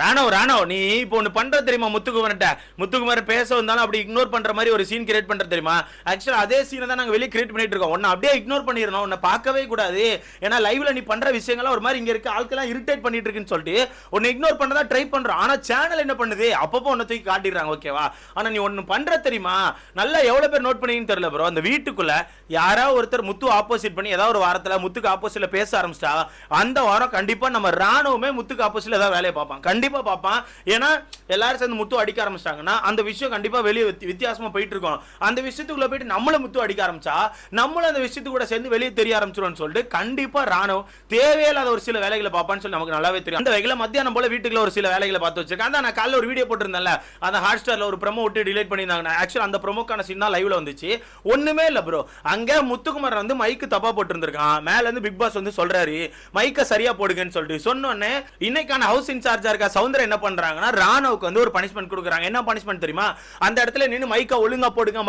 ராணவ் நீ இப்போ ஒன்று பண்ற தெரியுமா? முத்துக்குமரன் பேச வந்தாலும் அப்படி இக்னோர் பண்ற மாதிரி ஒரு சீன் கிரியேட் பண்ற தெரியுமா? ஆக்சுவலா அதே சீனை தான் நாங்க வெளியே கிரியேட் பண்ணிட்டு இருக்கோம். உன்னை அப்படியே இக்னோர் பண்ணிடணும், உன்னை பார்க்கவே கூடாது. ஏன்னா லைவ்ல நீ பண்ற விஷயங்கள்லாம் ஒரு மாதிரி இங்க இருக்க ஆட்கள்லாம் இரிட்டேட் பண்ணிட்டு இருக்குன்னு சொல்லிட்டு உன்னை இக்னோர் பண்ணதா ட்ரை பண்றோம். ஆனா சேனல் என்ன பண்ணுது, அப்பப்போ உன்னை தூக்கி காட்டிடுறாங்க. ஓகேவா? ஆனா நீ ஒன்னு பண்ற தெரியுமா? நல்லா எவ்வளவு பேர் நோட் பண்ணீங்கன்னு தெரியல ப்ரோ. அந்த வீட்டுக்குள்ள யாராவது ஒருத்தர் முத்து ஆப்போசிட் பண்ணி ஏதாவது ஒரு வாரத்துல முத்துக்கு ஆப்போசிட்ல பேச ஆரம்பிச்சிட்டா அந்த வாரம் கண்டிப்பா நம்ம ராணுவமே முத்துக்கு ஆப்போசிட்ல ஏதாவது வேலையை பார்ப்பான், கண்டிப்பா பார்ப்பான். ஏன்னா எல்லாரும் சேர்ந்து முத்து அடிக்க ஆரம்பிச்சிட்டாங்கன்னா அந்த விஷயம் கண்டிப்பா வெளியே வித்தியாசமா போயிட்டு இருக்கும். அந்த விஷயத்துக்குள்ள போயிட்டு நம்மள முத்து அடிக்க ஆரம்பிச்சா நம்மளும் அந்த விஷயத்து கூட சேர்ந்து வெளியே தெரிய ஆரம்பிச்சிடும் சொல்லிட்டு கண்டிப்பா ராணுவம் தேவையில்லாத ஒரு சில வேலைகளை பார்ப்பான்னு சொல்லி நமக்கு நல்லாவே தெரியும். அந்த வகையில மத்தியானம் போல வீட்டுக்குள்ள ஒரு சில வேலைகளை பார்த்து வச்சிருக்கேன். அதான் நான் காலைல ஒரு வீடியோ போட்டிருந்தேன்ல, அந்த ஹாட் ஸ்டார்ல ஒரு ப்ரோமோ விட்டு டிலீட் பண்ணியிருந்தாங்க. ஆக்சுவலா அந்த ப்ரோமோக்கான சீன் தான் லைவ்ல வந்துச்சு. ஒண்ணுமே இல்ல ப்ரோ. அங்க முத்துக்குமார் வந்து மைக்கு தப்பா போட்டிருந்திருக்கான். மேல இருந்து பிக் பாஸ் வந்து சொல்றாரு மைக்க சரியா போடுங்கன்னு சொல்லிட்டு சொன்னோன்னே இன்னைக்கான ஹவுஸ் இன்சார்ஜா இருக்க சௌந்தர்யா என்ன பண்றாங்கன்னா ராணுவுக்கு வந்து ஒரு பனிஷ்மெண்ட் கொடுக்குறாங்க. என்ன பனிஷ்மெண்ட் தெரியுமா? அந்த இடத்துல நின்னு மைக்க ஒழுங்கா போடுங்க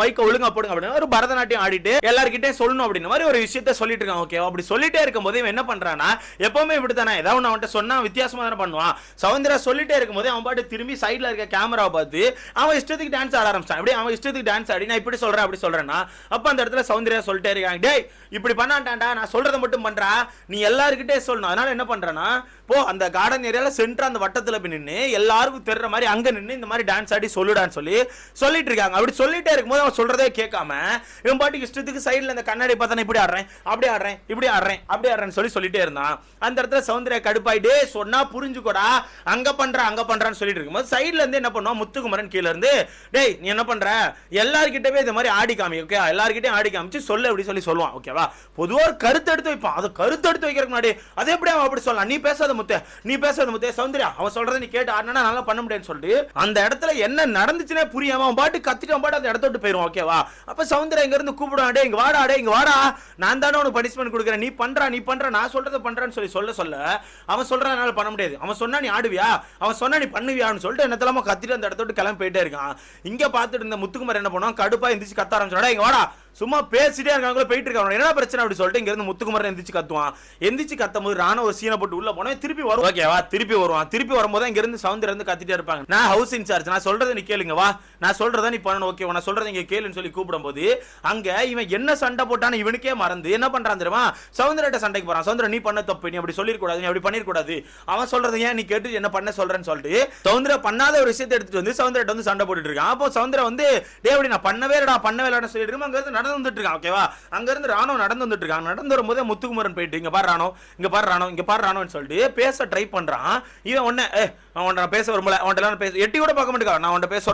அப்படின்னு ஒரு பரதநாட்டியம் ஆடிட்டு எல்லார்கிட்டயும் சொல்லணும் அப்படின்ற மாதிரி ஒரு விஷயத்தை சொல்லிட்டு இருக்காங்க. ஓகே, அப்படி சொல்லிட்டே இருக்கும்போது இவன் என்ன பண்றானா, எப்பவுமே இப்படித்தானே ஏதாவது ஒன்று அவன்கிட்ட சொன்னா வித்தியாசமா தானே பண்ணுவான். சௌந்தர்யா சொல்லிட்டே இருக்கும்போது அவன் பாட்டு திரும்பி சைட்ல இருக்க கேமராவை பார்த்து அவன் இஷ்டத்துக்கு டான்ஸ் ஆட ஆரம்பிச்சான். அப்படியே அவன் இஷ்டத்துக்கு டான்ஸ் ஆடி நான் இப்படி சொல்றேன் அப்படி சொல்றேன்னா அப்ப அந்த இடத்துல சௌந்தர்யா சொல்லிட்டே இருக்காங்க, டேய் இப்படி பண்ணாண்டாண்டா, நான் சொல்றதை மட்டும் பண்றா, நீ எல்லாருக்கிட்டே சொல்லணும். அதனால என்ன பண்றேன்னா போ அந்த கார்டன் ஏரியால சென்டர் அந்த வட்டத்துல போய் நின்று எல்லாருக்கும் தெரிற மாதிரி அங்க நின்று இந்த மாதிரி டான்ஸ் ஆடி சொல்லுடான்னு சொல்லிட்டு இருக்காங்க. அப்படி சொல்லிட்டே இருக்கும்போது அவன் சொல்றதே கேட்காம இவன் பாட்டுக்கு இஷ்டத்துக்கு சைடுல இந்த கண்ணாடி பார்த்தா இப்படி ஆடுறேன் அப்படி ஆடுறேன் இப்படி ஆடுறேன் அப்படி ஆடுறேன்னு சொல்லிட்டே இருந்தான். அந்த இடத்துல சௌந்தர்யா கடுப்பாயிட்டே சொன்னா புரிஞ்சுக்கோடா, அங்க பண்றான்னு சொல்லிட்டு இருக்கும்போது சைடுல இருந்து என்ன பண்ணுவான் முத்துக்குமரன் கீழ இருந்து, டேய் நீ என்ன பண்ற, எல்லார்கிட்டவே இந்த மாதிரி ஆடி காமி, ஓகே எல்லார்கிட்டயும் ஆடி காமிச்சு சொல்லு அப்படி சொல்லுவான். ஓகேவா? பொதுவா ஒரு கருத்து எடுத்து வைப்பான். அது கருத்து எடுத்து வைக்கிறதுக்கு முன்னாடி அது எப்படி அவன் அப்படி சொல்லலாம், நீ பேசாத முத்தே சௌந்தர்யா அவன் சொல்றதை நீ கேட்டு ஆடினா நல்லா பண்ண முடியும்னு சொல்லிட்டு அந்த இடத்துல என்ன நடந்துச்சுனே புரியாம அவன் பாட்டு கத்திட்டு அவன் பாட்டு அந்த இடத்த விட்டு போயிடும். ஓகேவா? அப்ப சௌந்தர்யா இங்க இருந்து கூப்பிடுவான், இங்க வாடா நான் தானே உனக்கு பனிஷ்மெண்ட் கொடுக்குறேன், நீ பண்ற நான் சொல்றதை பண்றேன்னு சொல்ல அவன் சொல்றான் என்னால பண்ண முடியாது, அவன் சொன்னா நீ ஆடுவியா, அவன் சொன்னா நீ பண்ணுவியான்னு சொல்லிட்டு என்னத்தலாம கத்திட்டு அந்த இடத்த விட்டு கிளம்பி போயிட்டே இருக்கான். இங்க பாத்துட்டு இருந்த முத்துக்குமார் என்ன பண்ணுவான், கடுப்பா எந்திரிச்சு கத்த ஆரம்பிச்சாடா, இங்க வாடா சும்மா பேசிட்டே இருக்காங்க போயிட்டு இருக்காங்க, என்ன பிரச்சனை அப்படி சொல்லிட்டு இங்க இருந்து முத்துக்குமார் எந்திரிச்சு கத்துவான். எந்திரிச்சு கத்தும் போது ராணுவ ஒரு சீனை போட்டு உள்ள போனே திருப்பி வரும். ஓகேவா? திருப்பி வரும்போது இங்க இருந்து சவுந்தர் இருந்து கத்திட்டே இருப்பாங்க, நான் ஹவுஸ் இன்சார்ஜ், நான் சொல்றதை நீ கேளுங்க, வா நான் சொல்றதை நீ பண்ணணும், ஓகே நான் சொல்றதை இங்க கேளுன்னு சொல்லி கூப்பிடும் போது அங்க இவன் என்ன சண்டை போட்டான்னு இவனுக்கே மறந்து என்ன பண்றான் தெரியுமா, சவுந்தர்கிட்ட சண்டைக்கு போறான். சவுந்தர் நீ பண்ண தப்பு, நீ அப்படி சொல்லிருக்கூடாது, நீ அப்படி பண்ணிருக்கூடாது, அவன் சொல்றதை ஏன் நீ கேட்டு என்ன பண்ண சொல்றேன்னு சொல்லிட்டு சவுந்தர பண்ணாத ஒரு விஷயத்தை எடுத்துட்டு வந்து சவுந்தர்கிட்ட வந்து சண்டை போட்டுட்டு இருக்கான். அப்போ சவுந்தர வந்து டேய் அப்படி நான் பண்ணவே இல்லைன்னு சொல்லிட்டு இருக்கோம். அங்க இருந்து நடந்து வந்துட்டு இருக்கான். ஓகேவா? அங்க இருந்து ராணுவ நடந்து வந்துட்டு இருக்காங்க. நடந்து வரும்போது முத்துக்குமரன் போயிட்டு இங்க பாரு ராணுன்னு சொல்லிட்டு பேச ட்ரை பண்றான். இவன் ஒண்ணு அவன் பேச வரும்ல, அவன் பேச எட்டி கூட பார்க்க மாட்டேங்க, நான் அவன் பேச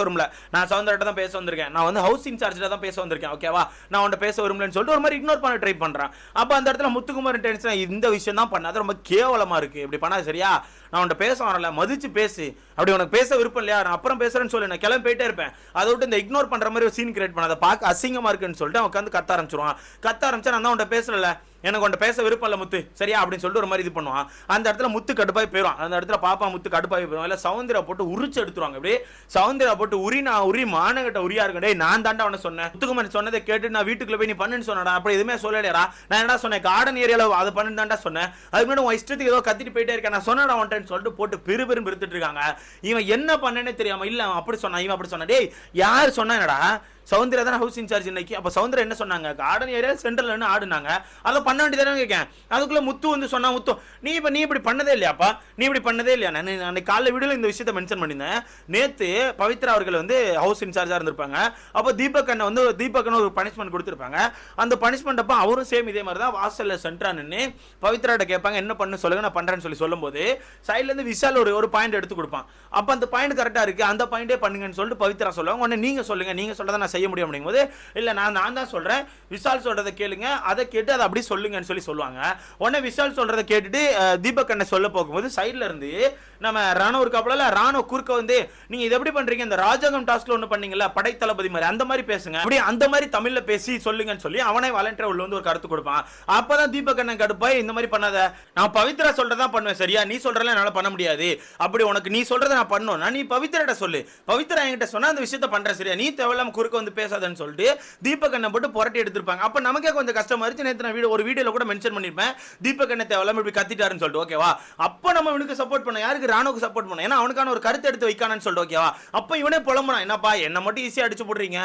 வரும்ல, நான் சவுந்தர்கிட்ட தான் பேச வந்திருக்கேன், நான் வந்து ஹவுஸ் இன்சார்ஜ்ல தான் பேச வந்திருக்கேன். ஓகேவா? நான் அவன் பேச வரும்லன்னு சொல்லிட்டு ஒரு மாதிரி இக்னோர் பண்ண ட்ரை பண்றான். அப்ப அந்த இடத்துல முத்துக்குமரன் டென்ஷன், இந்த விஷயம் தான் பண்ணாத ரொம்ப கேவலமா இருக்கு, இப்படி பண்ணாது சரியா, நான் அவன் பேச வரல, மதிச்சு பேசு, அப்படி உனக்கு பேச விருப்பம் இல்லையா, நான் அப்புறம் பேசுறேன்னு சொல்லி நான் கிளம்பி போயிட்டே இருப்பேன். அதை விட்டு இந்த இக்னோர் பண்ற மாதிரி ஒரு சீன் கிரியேட் பண்ணாத, பார்க்க அசிங்கமா இருக்குன்னு சொல்லிட்டு அவன் உட்காந்து கத்த ஆரம்பிச்சா நான் தான் அவன் பேசல, எனக்கு உன்ட்ட பேச விருப்பம் இல்ல முத்து சரியா அப்படின்னு சொல்லிட்டு ஒரு மாதிரி இது பண்ணுவான். அந்த இடத்துல முத்து கடுப்பாய் போயிடும். அந்த இடத்துல பாப்பா முத்து கடுப்பாய் போயிடும். இல்ல சவுந்தர்யா போட்டு உரிச்சு எடுத்துருவாங்க. அப்படியே சவுந்தர்யா போட்டு உரி மானகிட்ட உரியா இருக்கும். டேய் நான் தாண்டா அவனை சொன்னேன், முத்துக்குமரன் சொன்னதை கேட்டு நான் வீட்டுக்குள்ள போய் நீ பண்ணுன்னு சொன்னடா, அப்படி எதுவுமே சொல்லலையா, நான் என்ன சொன்னேன், கார்டன் ஏரியால அதை பண்ணு தாண்டா சொன்னேன், அதுக்கு முன்னாடி உன் இஷ்டத்துக்கு ஏதோ கத்திட்டு போயிட்டே இருக்கேன், நான் சொன்னடா அவன்ட்டேன்னு சொல்லிட்டு போட்டு பெருத்து இருக்காங்க. இவன் என்ன பண்ணேன்னு தெரியாம, இல்ல அவன் அப்படி சொன்னான், இவன் அப்படி சொன்னான், டேய் யார் சொன்னா என்னடா, சவுந்தர்யா தான் ஹவுஸ் இன்சார்ஜ் இன்னைக்கு. அப்ப சவுந்தர்யா என்ன சொன்னாங்க, கார்டன் ஏரியா சென்ட்ரல்ல ஆடுனாங்க, அதை பண்ண வேண்டியதானே கேட்கேன். அதுக்குள்ள முத்து வந்து சொன்னா, முத்து நீ இப்படி பண்ணதே இல்லையாப்பா, நீ இப்படி பண்ணதே இல்லையா, நான் அன்னைக்கு காலைல வீடியோல இந்த விஷயத்தை மென்ஷன் பண்ணியிருந்தேன். நேத்து பவித்ரா அவர்கள் வந்து ஹவுஸ் இன்சார்ஜா இருந்திருப்பாங்க. அப்போ தீபக் அண்ணன் ஒரு பனிஷ்மெண்ட் கொடுத்திருப்பாங்க. அந்த பனிஷ்மெண்ட் அப்ப அவரும் சேம் இதே மாதிரி தான் வாசல்ல சென்ட்ரா நின்று பவித்ராட்ட கேட்பாங்க, என்ன பண்ணு சொல்லுங்க நான் பண்றேன்னு சொல்லும் போது சைட்ல இருந்து விஷால் ஒரு பாயிண்ட் எடுத்து கொடுப்பான். அப்ப அந்த பாயிண்ட் கரெக்டா இருக்கு, அந்த பாயிண்டே பண்ணுங்கன்னு சொல்லிட்டு பவித்ரா சொல்லுவாங்க. உடனே நீங்க சொல்லுங்க, நீங்க சொல்றதை நான் செய்ய முடியும் அப்படிங்கும்போது இல்ல நான் தான் சொல்றேன், விஷால் சொல்றதை கேளுங்க, அதை கேட்டு அதை அப்படி சொல்லுங்கன்னு சொல்லுவாங்க. உடனே விஷால் சொல்றதை கேட்டுட்டு தீபக் அண்ணன் சொல்ல போகும்போது சைட்ல இருந்து நம்ம ராணுவ இருக்காப்புல, ராணுவ குறுக்க வந்து நீங்க இதை எப்படி பண்றீங்க, இந்த ராஜாங்கம் டாஸ்க்ல ஒண்ணு பண்ணீங்கல்ல படை தளபதி மாதிரி, அந்த மாதிரி பேசுங்க, அப்படி அந்த மாதிரி தமிழ்ல பேசி சொல்லுங்கன்னு சொல்லி அவனே வாலண்டியர் உள்ள வந்து ஒரு கருத்து கொடுப்பான். அப்பதான் தீபக் அண்ணன் கடுப்பாய், இந்த மாதிரி பண்ணாத, நான் பவித்ரா சொல்றதா பண்ணுவேன் சரியா, நீ சொல்றல என்னால பண்ண முடியாது, அப்படி உனக்கு நீ சொல்றதை நான் பண்ணணும், நீ பவித்ராட்ட சொல்லு, பவித்ரா என்கிட்ட சொன்னா அந்த விஷயத்தை பண்றேன் சரியா, நீ தேவையில்லாம குறுக்க வந்து பேசாதன்னு சொல்லிட்டு தீபக் அண்ணன் போட்டு புரட்டி எடுத்திருப்பாங்க. அப்ப நமக்கே கொஞ்சம் கஷ்டமா இருந்துச்சு. நேத்து நான் ஒரு வீடியோல கூட மென்ஷன் பண்ணிருப்பேன், தீபக் என்ன தேவையில்லாம இப்படி கத்திட்டாருன்னு சொல்லிட்டு, ஓகேவா? அப்ப நம்ம இவனுக்கு சப்போர்ட் பண்ண, யாருக்கு? ராணுக்கு சப்போர்ட் பண்ண. ஏன்னா அவனுக்கான ஒரு கருத்து எடுத்து வைக்கானு சொல்லிட்டு, ஓகேவா? அப்ப இவனே புலம்புறான், என்னப்பா என்ன மட்டும் ஈஸியா அடிச்சு போடுறீங்க,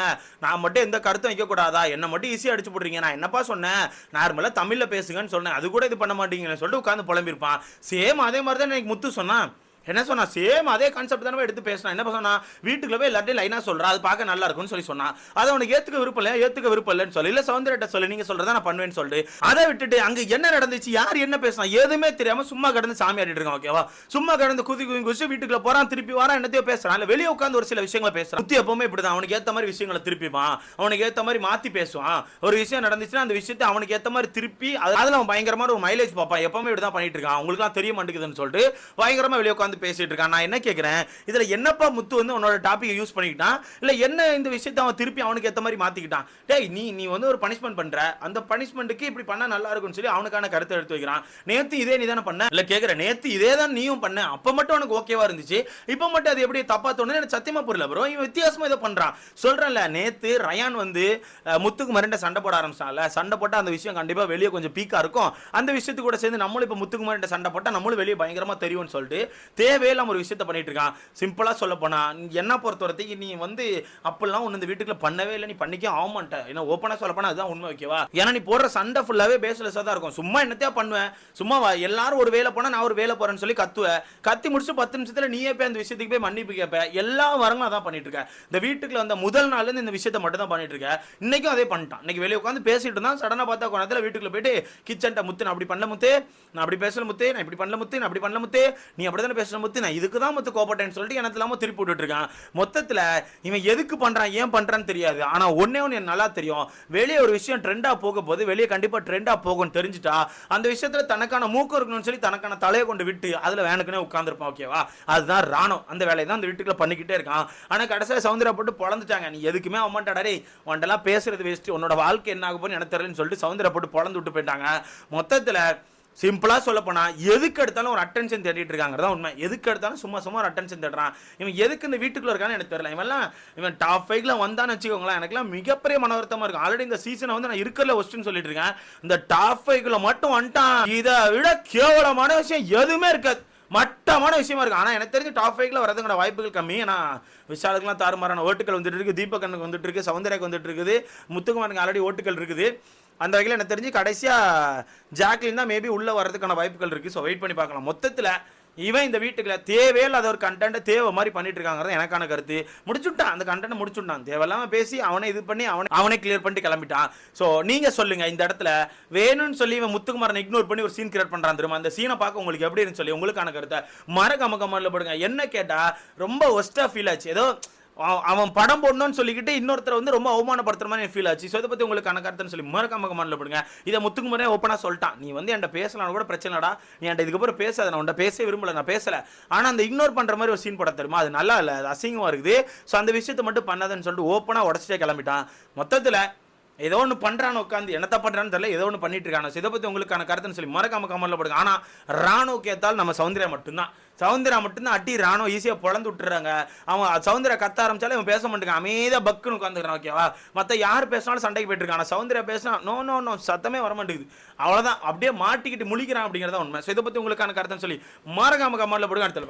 நான் மட்டும் எந்த கருத்தும் வைக்க கூடாதா, என்ன மட்டும் ஈஸியா அடிச்சு போடுறீங்க, நான் என்னப்பா சொன்னேன், நார்மலா தமிழ்ல பேசுங்கன்னு சொன்னேன், அது கூட இது பண்ண மாட்டீங்கன்னு சொல்லிட்டு உட்கார்ந்து புலம்பிருப்பான். சேம் அதே மாதிரி தான் எனக்கு முத்து சொன்னான். என்ன சொன்னா, சேம் அதே கான்செப்ட் தானே எடுத்து பேசினா. என்ன சொன்னா, வீட்டுக்குள்ள போய் எல்லாத்தையும் லைனா சொல்றா, அது பார்க்க நல்லா இருக்கும்னு சொல்லி சொன்னா. அதை அவனுக்கு ஏத்துக்க விருப்பம் இல்லைன்னு சொல்லி, இல்ல சௌந்தர்யிட்ட சொல்லி நீங்க சொல்றதா நான் பண்ணுவேன்னு சொல்லிட்டு அதை விட்டுட்டு அங்க என்ன நடந்துச்சு, யார் என்ன பேசினா எதுவுமே தெரியாம சும்மா கடந்து சாமி ஆடிட்டு இருக்கான், ஓகேவா? சும்மா கடந்து குதிச்சு வீட்டுக்குள்ள போறான், திருப்பி வரான், என்னத்தையோ பேசுறான், இல்ல வெளியே உட்காந்து ஒரு சில விஷயங்களை பேசுறான். முத்து எப்பவுமே இப்படிதான், அவனுக்கு ஏத்த மாதிரி விஷயங்களை திருப்பிப்பான், அவனுக்கு ஏத்த மாதிரி மாத்தி பேசுவான். ஒரு விஷயம் நடந்துச்சுன்னா அந்த விஷயத்தை அவனுக்கு ஏத்த மாதிரி திருப்பி அதுல அவன் பயங்கரமான ஒரு மைலேஜ் பார்ப்பான். எப்பவுமே இப்படிதான் பண்ணிட்டு இருக்கான், உங்களுக்கு எல்லாம் தெரிய மாட்டேங்குதுன்னு சொல்லிட்டு பயங்கரமா வெளியே உட்காந்து பேசிட்டு இருக்கான். நான் என்ன கேக்குறேன், இதுல என்னப்பா முத்து வந்து உன்னோட டாபிக் யூஸ் பண்ணிக்கிட்டான், இல்ல என்ன இந்த விஷயத்தை அவன் திருப்பி அவனுக்கு ஏத்த மாதிரி மாத்திக்கிட்டான்? டேய், நீ வந்து ஒரு பனிஷ்மெண்ட் பண்ற, அந்த பனிஷ்மெண்ட்டுக்கு இப்படி பண்ணா நல்லா இருக்கும்னு சொல்லி அவனுக்கான கருத்தை எடுத்து வைக்கிறான். நேத்து இதே நீ தானே பண்ண, இல்ல கேக்குற, நேத்து இதே தான் நீயும் பண்ண, அப்ப மட்டும் உனக்கு ஓகேவா இருந்துச்சு, இப்ப மட்டும் அது எப்படி தப்பா தோணுது எனக்கு சத்தியமா புரியல ப்ரோ. இவன் வித்தியாசமா இதை பண்றான். சொல்றேன்ல, நேத்து ரயான் வந்து முத்துக்கு மரண்ட சண்டை போட ஆரம்பிச்சான்ல, சண்டை போட்டா அந்த விஷயம் கண்டிப்பா வெளியே கொஞ்சம் பீக்கா இருக்கும், அந்த விஷயத்துக்கு கூட சேர்ந்து நம்மளும் இப்ப முத்துக்கு மரண்ட சண்டை போட்டா நம்மளும் வெளியே பயங்கரமா தெரியும்னு சொல்லிட்டு தேவையில்லாம ஒரு விஷயத்தை பண்ணிட்டு இருக்கான். சிம்பிளா சொல்ல போனா, என்ன பொறுத்தவரைக்கும் நீ வந்து அப்பெல்லாம் ஒன்னு இந்த வீட்டுக்குள்ள பண்ணவே இல்லை, நீ பண்ணிக்க ஆக மாட்ட. ஏன்னா ஓப்பனா சொல்ல போனா அதுதான் உண்மை, ஓகேவா? ஏன்னா நீ போடுற சண்டை ஃபுல்லாவே பேஸ்லெஸ்ஸா தான் இருக்கும். சும்மா என்னத்தையா பண்ணுவேன், சும்மா எல்லாரும் ஒரு வேலை போனா நான் ஒரு வேலை போறேன்னு சொல்லி கத்துவேன், கத்தி முடிச்சு 10 நிமிஷத்துல நீயே போய் அந்த விஷயத்துக்கு போய் மன்னிப்பு கேட்ப. எல்லா வரங்களும் அதான் பண்ணிட்டு இருக்க. இந்த வீட்டுக்குள்ள வந்த முதல் நாள்ல இருந்து இந்த விஷயத்தை மட்டும் தான் பண்ணிட்டு இருக்க. இன்னைக்கும் அதே பண்ணிட்டான். இன்னைக்கு வெளியே உட்காந்து பேசிட்டு இருந்தான், சடனா பார்த்தா கோணத்துல வீட்டுக்குள்ள போயிட்டு கிச்சன்ட்ட, முத்து நான் அப்படி பண்ணல முத்து, நான் அப்படி பேசல முத்து, நான் இப்படி பண்ணல முத்து, நான் அப்படி பண்ணல முத்து, நீ அப்படிதானே பேசல முத்து, நான் இதுக்கு தான் முத்து கோபப்பட்டேன்னு சொல்லிட்டு எனக்கு இல்லாம திருப்பி விட்டுட்டு இருக்கான். மொத்தத்துல இவன் எதுக்கு பண்றான், ஏன் பண்றான்னு தெரியாது. ஆனா ஒன்னே ஒன்னு எனக்கு நல்லா தெரியும், வெளியே ஒரு விஷயம் ட்ரெண்டா போக போது, வெளியே கண்டிப்பா ட்ரெண்டா போகும்னு தெரிஞ்சுட்டா அந்த விஷயத்துல தனக்கான மூக்கு இருக்கணும்னு சொல்லி தனக்கான தலையை கொண்டு விட்டு அதுல வேணுக்குனே உட்கார்ந்துருப்பான், ஓகேவா? அதுதான் ராணோ. அந்த வேலையை தான் அந்த வீட்டுக்குள்ள பண்ணிக்கிட்டே இருக்கான். ஆனா கடைசியில சௌந்தர்யா போட்டு பொழந்துட்டாங்க. நீ எதுக்குமே அவன்டாடே, உன்டெல்லாம் பேசுறது வேஸ்ட், உன்னோட வாழ்க்கை என்ன ஆக போன்னு எனக்கு தெரியலன்னு சொல்லிட்டு சௌந்தர்யா போட்டு பொழந்து விட்டு போயிட்டாங்க. மொத்தத்துல சிம்பிளா சொல்ல போனா, எதுக்கு எடுத்தாலும் ஒரு அட்டென்ஷன் தேடிட்டு இருக்காங்கிறதா உண்மை. எதுக்கு எடுத்தாலும் சும்மா ஒரு அட்டென்ஷன் தேடுறான். இவன் எதுக்கு இந்த வீட்டுக்குள்ள இருக்கான்னு எனக்கு தெரியல. இவன் டாப் 5ல வந்தான்னு வச்சுக்கோங்களேன், எனக்குலாம் மிகப்பெரிய மன வருத்தமா இருக்கும். ஆல்ரெடி இந்த சீசனை வந்து நான் இருக்கல ஒஸ்ட்னு சொல்லிட்டு இருக்கேன், இந்த டாப் 5ல மட்டும் வந்துட்டான். இதை விட கேவலமான விஷயம் எதுவுமே இருக்காது, மட்டமான விஷயமா இருக்கு. ஆனா எனக்கு தெரிஞ்சு டாப் 5ல வரதுக்கான வாய்ப்புகள் கம்மி. ஏன்னா விஷாலுக்குலாம் தாறுமாறான ஓட்டுகள் வந்துட்டு இருக்கு, தீபக் வந்துட்டு இருக்கு, சௌந்தர்யாக்கு வந்துட்டு இருக்குது, முத்துக்குமாருக்கு ஆல்ரெடி ஓட்டுகள் இருக்குது. அந்த வகையில் எனக்கு தெரிஞ்சு கடைசியா ஜாக்லின் தான் மேபி உள்ள வரதுக்கான வாய்ப்புகள் இருக்கு. ஸோ வெயிட் பண்ணி பார்க்கலாம். மொத்தத்தில் இவன் இந்த வீட்டுக்குள்ள தேவையில்ல அதை ஒரு கண்டென்ட்டை தேவை மாதிரி பண்ணிட்டு இருக்காங்கிறது எனக்கான கருத்து. முடிச்சுட்டான், அந்த கண்டென்ட்டை முடிச்சுட்டான். தேவையில்லாம பேசி அவனை இது பண்ணி அவனே கிளியர் பண்ணிட்டு கிளம்பிட்டான். ஸோ நீங்க சொல்லுங்க, இந்த இடத்துல வேணும்னு சொல்லி இவன் முத்துக்குமாரனை இக்னோர் பண்ணி ஒரு சீன் கிரியேட் பண்றான் தெரியுமா? அந்த சீனை பார்க்க உங்களுக்கு எப்படி இருந்து சொல்லி உங்களுக்கான கருத்தை மறக்காம கமெண்ட்ல போடுங்க. என்ன கேட்டா ரொம்ப ஒஸ்டா ஃபீல் ஆச்சு. ஏதோ அவன் படம் போடணும்னு சொல்லிக்கிட்டு இன்னொருத்தர் வந்து ரொம்ப அவமானப்படுத்துற மாதிரி ஃபீல் ஆச்சு. ஸோ இதை பற்றி உங்களுக்கு கணக்கார்த்தன்னு சொல்லி மறக்காம கமெண்ட்ல போடுங்க. இதை முத்துக்குமாரே ஓப்பனாக சொல்லிட்டான், நீ வந்து என்கிட்ட பேசலாம் கூட பிரச்சனைடா, நீ என்கிட்ட இதுக்கப்புறம் பேசாத, நான் உன்ட்ட பேச விரும்பல, நான் பேசல. ஆனால் அந்த இக்னோர் பண்ணுற மாதிரி ஒரு சீன் போட தெரியுமா, அது நல்லா இல்லை, அது அசிங்கமாக இருக்குது. ஸோ அந்த விஷயத்தை மட்டும் பண்ணாதுன்னு சொல்லிட்டு ஓப்பனாக உடச்சிட்டே கிளம்பிட்டான். மொத்தத்தில் ஏதோ ஒன்று பண்ணுறான்னு உட்காந்து என்னத்த பண்ணுறான்னு தெரியல, ஏதோ ஒன்று பண்ணிட்டு இருக்காங்க. இதை பற்றி உங்களுக்கான கருத்துன்னு சொல்லி மறக்காம கமெண்ட்ல போடுங்க. ஆனால் ராணுக்கு ஏற்றாலும் நம்ம சௌந்தர்யா மட்டும்தான் அட்டி ராணோ ஈஸியாக பொழந்து விட்டுறாங்க. அவன் சௌந்தர்யா கத்த ஆரம்பிச்சாலும் இவன் பேச மாட்டேங்க, அமைதியா பக்குன்னு உட்காந்துக்கிறான், ஓகேவா? மற்ற யார் பேசினாலும் சண்டைக்கு போயிட்டு இருக்கான். சௌந்தர்யா பேசினா நோ சத்தமே வர மாட்டேங்குது, அவ்வளோதான், அப்படியே மாட்டிக்கிட்டு முழிக்கிறான் அப்படிங்கிறத உண்மை. ஸோ இதை பற்றி உங்களுக்கான கருத்துன்னு சொல்லி மறக்காம கமெண்ட்ல போடுங்க. அடுத்த